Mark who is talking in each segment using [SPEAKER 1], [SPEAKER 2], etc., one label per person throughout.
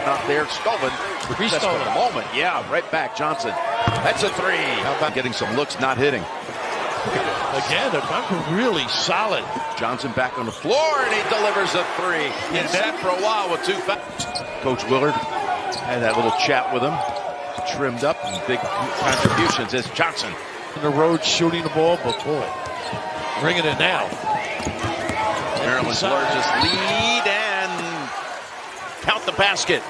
[SPEAKER 1] not there. Stolen. Just for the moment. Yeah, right back. Johnson. That's a three. How about getting some looks, not hitting?
[SPEAKER 2] Again, the bunker really solid.
[SPEAKER 1] Johnson back on the floor, and he delivers a three. He's set for a while with 2 fouls. Coach Willard had that little chat with him. Trimmed up and big contributions as Johnson.
[SPEAKER 2] In the road shooting the ball, but boy, bringing it now.
[SPEAKER 1] Maryland's largest lead and count the basket.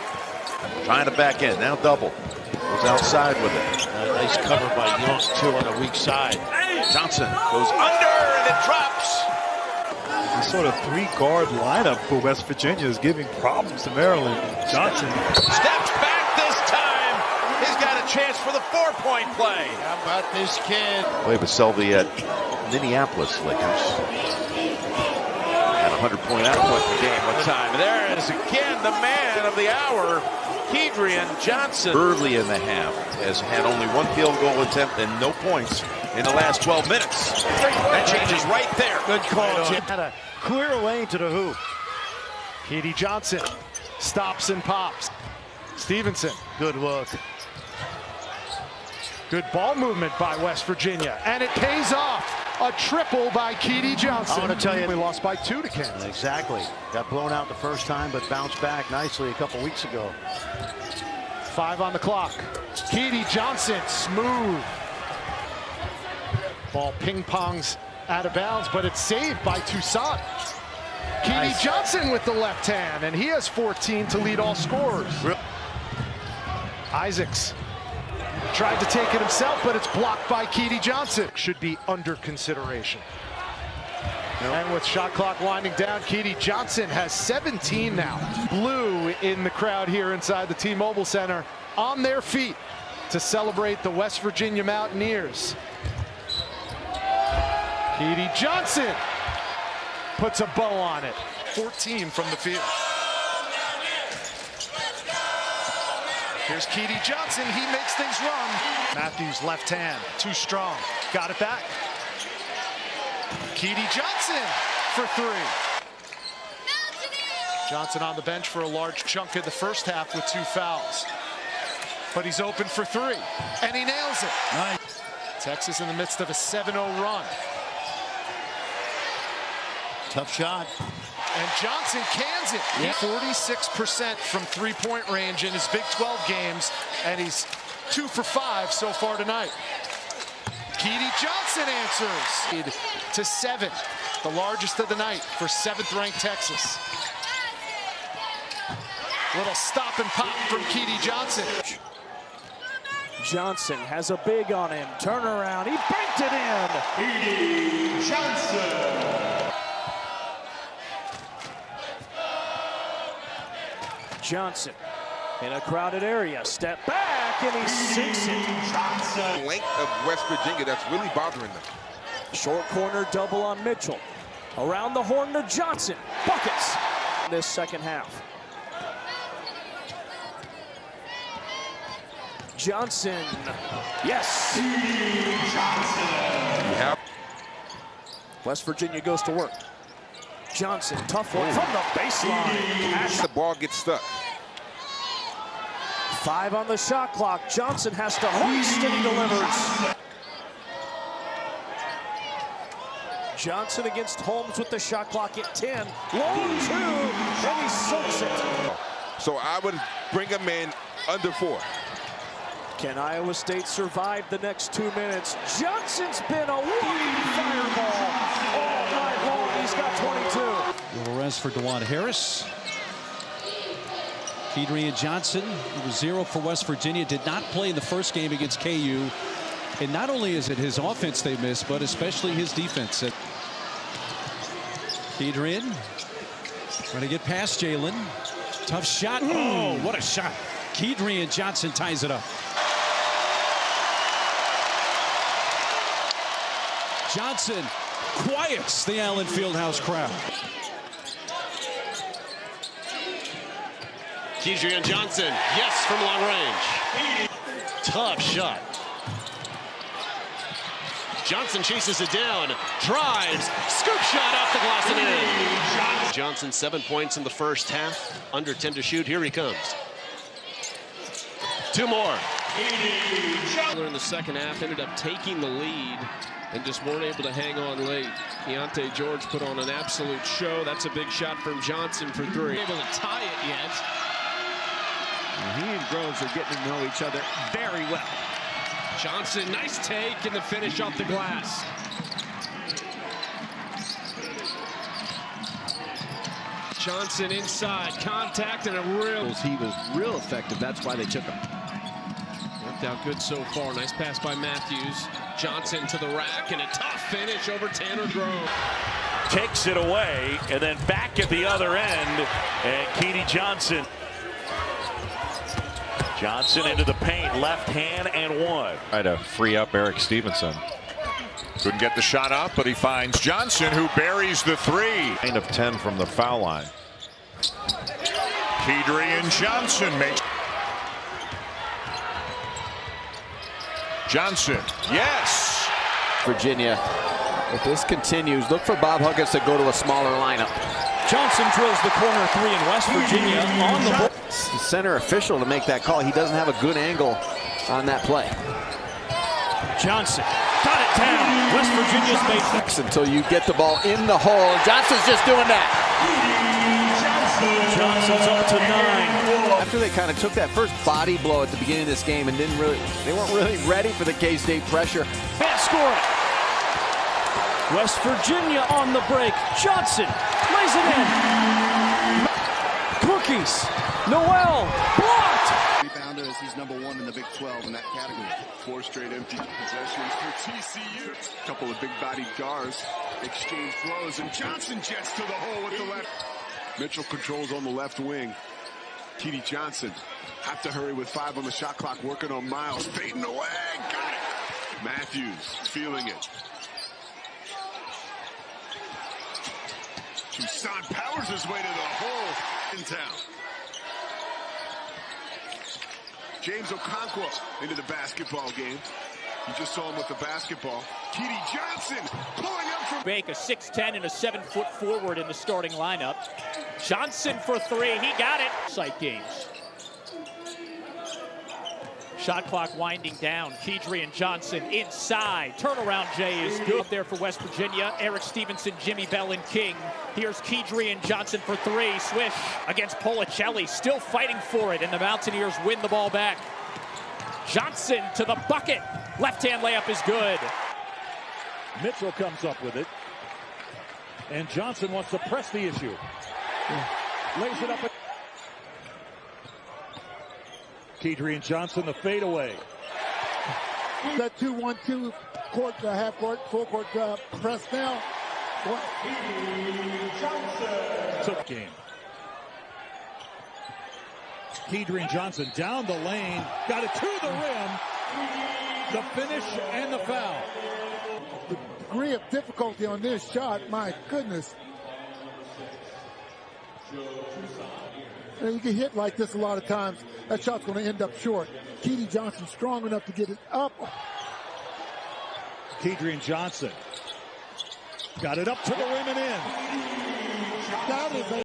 [SPEAKER 1] Trying to back in, now double. Goes outside with it.
[SPEAKER 2] Nice cover by Young, too, on the weak side.
[SPEAKER 1] Johnson goes under and it drops.
[SPEAKER 3] The sort of 3-guard lineup for West Virginia is giving problems to Maryland. Johnson
[SPEAKER 1] steps back this time. He's got a chance for the 4-point play.
[SPEAKER 2] How about this kid?
[SPEAKER 1] Play with Selvey at Minneapolis Lakers. At 100-point output per game one time. There is again the man of the hour, Kedrian Johnson. Early in the half has had only 1 field goal attempt and no points in the last 12 minutes. That changes right there.
[SPEAKER 2] Good call, Jim.
[SPEAKER 4] Had a clear lane to the hoop. Kedrian Johnson stops and pops. Stevenson, good look. Good ball movement by West Virginia, and it pays off. A triple by Kedrian Johnson.
[SPEAKER 5] I want to tell you,
[SPEAKER 4] we lost by 2 to Kansas.
[SPEAKER 5] Exactly. Got blown out the first time, but bounced back nicely a couple weeks ago.
[SPEAKER 4] 5 on the clock. Kedrian Johnson, smooth. Ball ping-pongs out of bounds, but it's saved by Toussaint. Kedrian Johnson with the left hand, and he has 14 to lead all scorers. Isaacs tried to take it himself, but it's blocked by Kedrian Johnson. Should be under consideration. And with shot clock winding down, Kedrian Johnson has 17 now. Blue in the crowd here inside the T-Mobile Center on their feet to celebrate the West Virginia Mountaineers. Kedrian Johnson puts a bow on it. 14 from the field. Here's Kedrian Johnson. He makes things run. Matthews left hand, too strong. Got it back. Kedrian Johnson for 3. Johnson on the bench for a large chunk in the first half with 2 fouls. But he's open for 3, and he nails it.
[SPEAKER 3] Nice.
[SPEAKER 4] Texas in the midst of a 7-0 run.
[SPEAKER 5] Tough shot.
[SPEAKER 4] And Johnson cans it.
[SPEAKER 5] Yeah.
[SPEAKER 4] 46% from 3-point range in his Big 12 games, and he's 2 for 5 so far tonight. Kedrian Johnson answers to 7, the largest of the night for 7th-ranked Texas. Little stop and pop from Kedrian Johnson.
[SPEAKER 6] Johnson has a big on him. Turnaround. He banked it in.
[SPEAKER 4] Kedrian Johnson.
[SPEAKER 6] Johnson in a crowded area. Step back, and he sinks it.
[SPEAKER 7] Length of West Virginia, that's really bothering them.
[SPEAKER 6] Short corner double on Mitchell. Around the horn to Johnson. Buckets this second half. Johnson. Yes.
[SPEAKER 7] Johnson.
[SPEAKER 6] West Virginia goes to work. Johnson, tough one from the baseline.
[SPEAKER 7] The ball gets stuck.
[SPEAKER 6] 5 on the shot clock. Johnson has to hoist, and he delivers. Johnson against Holmes with the shot clock at 10. Long 2, and he soaks it.
[SPEAKER 7] So I would bring him in under 4.
[SPEAKER 6] Can Iowa State survive the next 2 minutes? Johnson's been a walking fireball all night long. He's got 22.
[SPEAKER 8] Little rest for DeJuan Harris. Kedrian Johnson, who was 0 for West Virginia, did not play in the first game against KU. And not only is it his offense they missed, but especially his defense. Kedrian trying to get past Jalen. Tough shot. Oh, what a shot. Kedrian Johnson ties it up. Johnson quiets the Allen Fieldhouse crowd.
[SPEAKER 9] Kedrian Johnson, yes, from long range. Tough shot. Johnson chases it down, drives, scoop shot off the glass and in. Johnson 7 points in the first half, under 10 to shoot. Here he comes. 2 more. In the second half, ended up taking the lead and just weren't able to hang on late. Keontae George put on an absolute show. That's a big shot from Johnson for 3.
[SPEAKER 6] Able to tie it yet. And he and Groves are getting to know each other very well.
[SPEAKER 9] Johnson, nice take, and the finish off the glass. Johnson inside, contact, and a real...
[SPEAKER 6] He was real effective. That's why they took him.
[SPEAKER 9] Worked out good so far. Nice pass by Matthews. Johnson to the rack, and a tough finish over Tanner Grove.
[SPEAKER 10] Takes it away, and then back at the other end, and Kedrian Johnson. Johnson into the paint, left hand and 1.
[SPEAKER 11] Try to free up Eric Stevenson. Couldn't get the shot up, but he finds Johnson, who buries the 3. 9 of 10 from the foul line. Kedrian Johnson makes. Johnson, yes.
[SPEAKER 6] Virginia, if this continues, look for Bob Huggins to go to a smaller lineup.
[SPEAKER 8] Johnson drills the corner 3 in West Virginia on the board.
[SPEAKER 6] The center official to make that call. He doesn't have a good angle on that play.
[SPEAKER 8] Johnson got it down. West Virginia's made
[SPEAKER 6] until you get the ball in the hole. Johnson's just doing that.
[SPEAKER 8] Johnson's up to 9.
[SPEAKER 6] After they kind of took that first body blow at the beginning of this game and they weren't really ready for the K-State pressure.
[SPEAKER 8] Can't score it. West Virginia on the break. Johnson lays it in. Cookies. Noel blocked.
[SPEAKER 12] Rebounder as he's #1 in the Big 12 in that category. 4 straight empty possessions for TCU. A couple of big-bodied guards exchange throws, and Johnson jets to the hole with the left. Mitchell controls on the left wing. Kedrian Johnson have to hurry with 5 on the shot clock, working on Miles. Fading away. Got it. Matthews feeling it. Toussaint powers his way to the hole in town. James Okonkwo into the basketball game. You just saw him with the basketball. Kedrian Johnson pulling up from
[SPEAKER 13] Bank, a 6'10" and a 7-foot forward in the starting lineup. Johnson for 3. He got it. Sight games. Shot clock winding down. Kedrian Johnson inside. Turnaround Jay is good there for West Virginia. Eric Stevenson, Jimmy Bell, and King. Here's Kedrian Johnson for 3. Swish against Policelli. Still fighting for it, and the Mountaineers win the ball back. Johnson to the bucket. Left-hand layup is good.
[SPEAKER 10] Mitchell comes up with it. And Johnson wants to press the issue. Lays it up. Kedrian Johnson, the fadeaway.
[SPEAKER 14] That 2-1-2 court, half court, full court press now.
[SPEAKER 10] Game. Kedrian Johnson down the lane, got it to the rim. The finish and the foul.
[SPEAKER 14] The degree of difficulty on this shot, my goodness. And you get hit like this a lot of times, that shot's going to end up short. Kedrian Johnson strong enough to get it up.
[SPEAKER 10] Kedrian Johnson got it up to the rim and in.
[SPEAKER 14] That is a